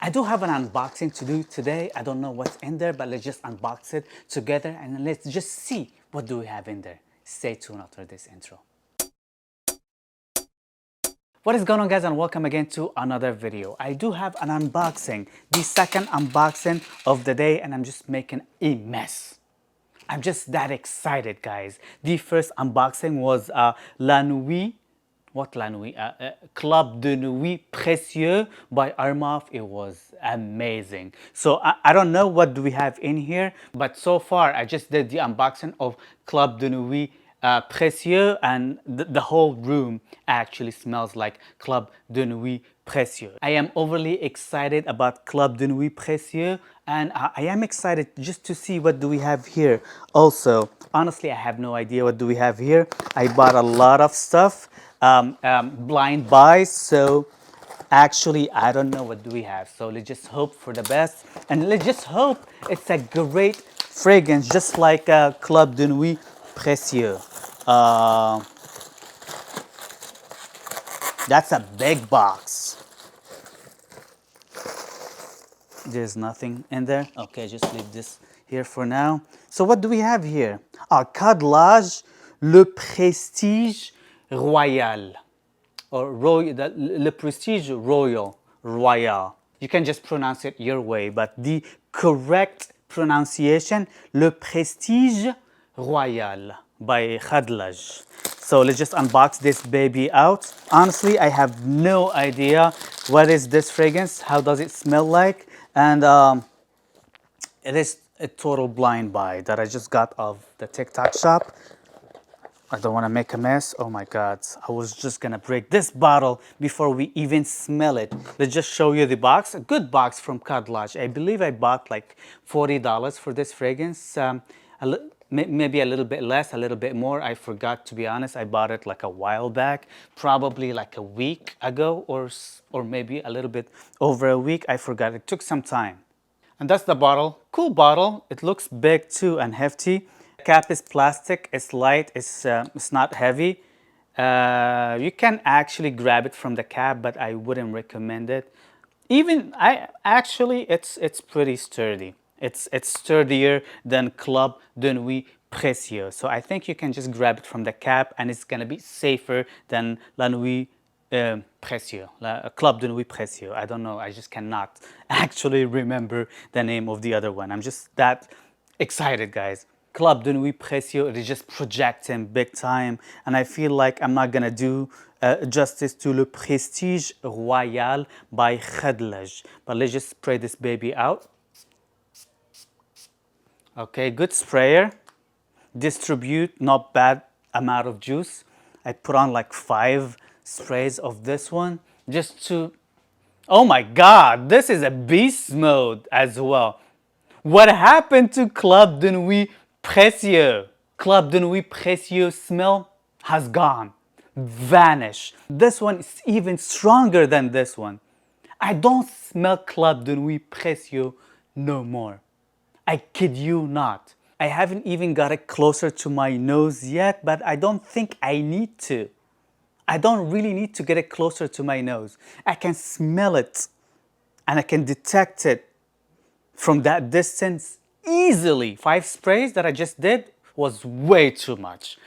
I do have an unboxing to do today. I don't know what's in there, but let's just unbox it together and let's just see what do we have in there. Stay tuned after this intro. What is going on, guys, and welcome again to another video. I do have an unboxing, the second unboxing of the day, and I'm just making a mess. I'm just that excited, guys. The first unboxing was La Nuit. What La Nuit? Club de Nuit Précieux by Armaf. It was amazing. So I don't know what do we have in here, but so far I just did the unboxing of Club de Nuit Précieux, and the whole room actually smells like Club de Nuit Précieux. I am overly excited about Club de Nuit Précieux, and I am excited just to see what do we have here. Also, honestly, I have no idea what do we have here. I bought a lot of stuff, blind buys, so actually I don't know what do we have. So let's just hope for the best, and let's just hope it's a great fragrance, just like Club de Nuit Précieux. That's a big box. There's nothing in there. Okay, just leave this here for now. So what do we have here? Khadlaj, Le Prestige Royal. Or Le Prestige Royal. You can just pronounce it your way, but the correct pronunciation, Le Prestige Royal by Khadlaj. So let's just unbox this baby out. Honestly, I have no idea what is this fragrance, how does it smell like, and it is a total blind buy that I just got of the TikTok shop. I don't want to make a mess. Oh my God, I was just gonna break this bottle before we even smell it. Let's just show you the box. A good box from Khadlaj. I believe I bought like $40 for this fragrance. Maybe a little bit less, a little bit more. I forgot, to be honest. I bought it like a while back, probably like a week ago, or maybe a little bit over a week. I forgot. It took some time. And that's the bottle. Cool bottle. It looks big too and hefty. Cap is plastic. It's light. It's not heavy. You can actually grab it from the cap, but I wouldn't recommend it. It's pretty sturdy. It's sturdier than Club de Nuit Précieux. So I think you can just grab it from the cap, and it's gonna be safer than La Nuit Précieux, Club de Nuit Précieux. I don't know, I just cannot actually remember the name of the other one. I'm just that excited, guys. Club de Nuit Précieux, it is just projecting big time, and I feel like I'm not gonna do justice to Le Prestige Royal by Khadlaj. But let's just spray this baby out. Okay, good sprayer. Distribute, not bad amount of juice. I put on like 5 sprays of this one just to, oh my God, this is a beast mode as well. What happened to Club de Nuit Précieux? Club de Nuit Précieux smell has gone, vanished. This one is even stronger than this one. I don't smell Club de Nuit Précieux no more. I kid you not. I haven't even got it closer to my nose yet, but I don't think I need to. I don't really need to get it closer to my nose. I can smell it and I can detect it from that distance easily. 5 sprays that I just did was way too much.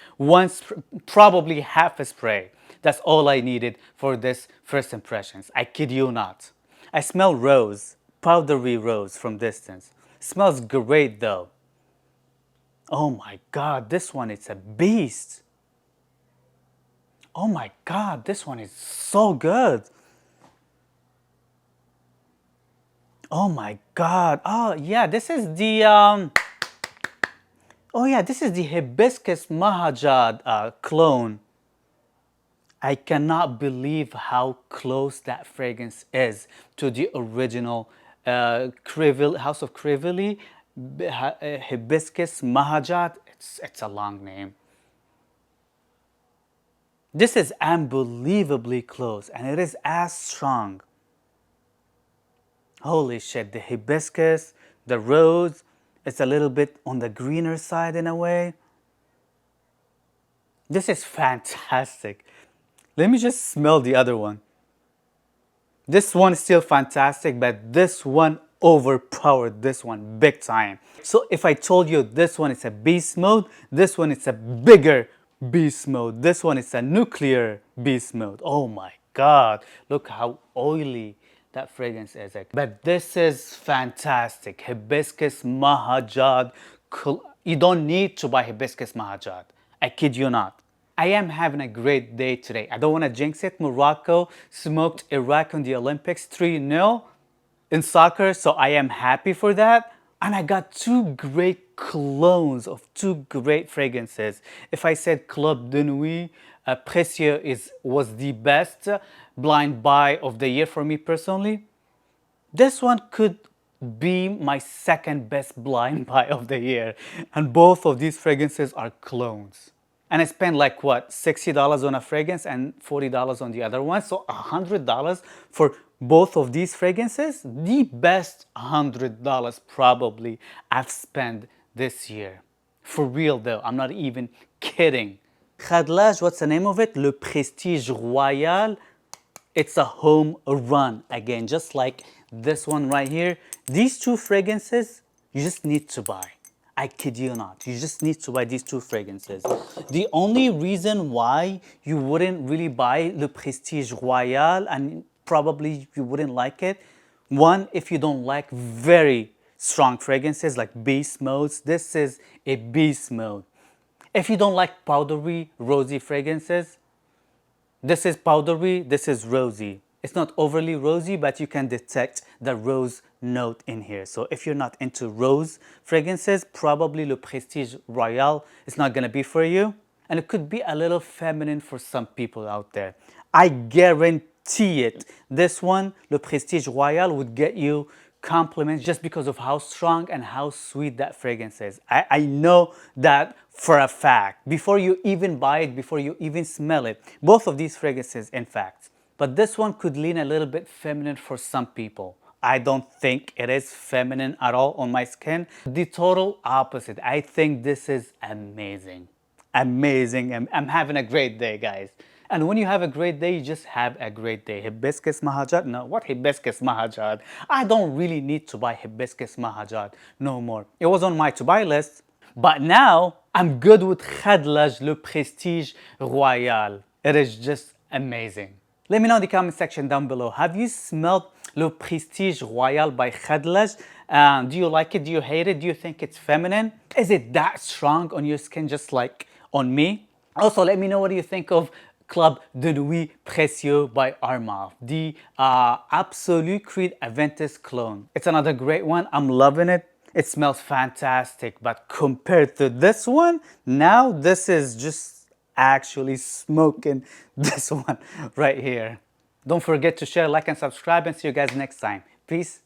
Probably half a spray. That's all I needed for this first impressions. I kid you not. I smell rose, powdery rose from distance. Smells great though. Oh my God, this one is a beast. Oh my God, this one is so good. Oh my God. Oh yeah, this is the this is the Hibiscus Mahajad clone. I cannot believe how close that fragrance is to the original House of Crivelli, Hibiscus Mahajad. It's a long name. This is unbelievably close, and it is as strong. Holy shit, the hibiscus, the rose, it's a little bit on the greener side in a way. This is fantastic. Let me just smell the other one. This one is still fantastic, but this one overpowered this one big time. So if I told you this one is a beast mode, this one is a bigger beast mode, this one is a nuclear beast mode. Oh my God, look how oily that fragrance is. But this is fantastic. Hibiscus Mahajad. You don't need to buy Hibiscus Mahajad. I kid you not. I am having a great day today. I don't want to jinx it. Morocco smoked Iraq on the Olympics 3-0 in soccer, so I am happy for that. And I got two great clones of two great fragrances. If I said Club de Nuit, Précieux was the best blind buy of the year for me personally, this one could be my second best blind buy of the year. And both of these fragrances are clones. And I spent like what, $60 on a fragrance and $40 on the other one. So $100 for both of these fragrances. The best $100 probably I've spent this year. For real though, I'm not even kidding. Khadlaj, what's the name of it? Le Prestige Royal. It's a home run again, just like this one right here. These two fragrances, you just need to buy. I kid you not. You just need to buy these two fragrances. The only reason why you wouldn't really buy Le Prestige Royal, and probably you wouldn't like it, one, if you don't like very strong fragrances like beast modes, this is a beast mode. If you don't like powdery, rosy fragrances, this is powdery, this is rosy. It's not overly rosy, but you can detect the rose note in here. So if you're not into rose fragrances, probably Le Prestige Royal is not gonna be for you. And it could be a little feminine for some people out there. I guarantee it. This one, Le Prestige Royal, would get you compliments just because of how strong and how sweet that fragrance is. I know that for a fact. Before you even buy it, before you even smell it. Both of these fragrances, in fact. But this one could lean a little bit feminine for some people. I don't think it is feminine at all on my skin. The total opposite. I think this is amazing. Amazing. I'm having a great day, guys. And when you have a great day, you just have a great day. Hibiscus Mahajad? No, what Hibiscus Mahajad? I don't really need to buy Hibiscus Mahajad no more. It was on my to-buy list. But now, I'm good with Khadlaj Le Prestige Royal. It is just amazing. Let me know in the comment section down below. Have you smelled Le Prestige Royal by Khadlaj? Do you like it? Do you hate it? Do you think it's feminine? Is it that strong on your skin just like on me? Also, let me know what do you think of Club de Nuit Précieux by Armaf, the Absolute Creed Aventus clone. It's another great one. I'm loving it. It smells fantastic, but compared to this one, now this is just actually smoking this one right here. Don't forget to share, like, and subscribe, and see you guys next time. Peace.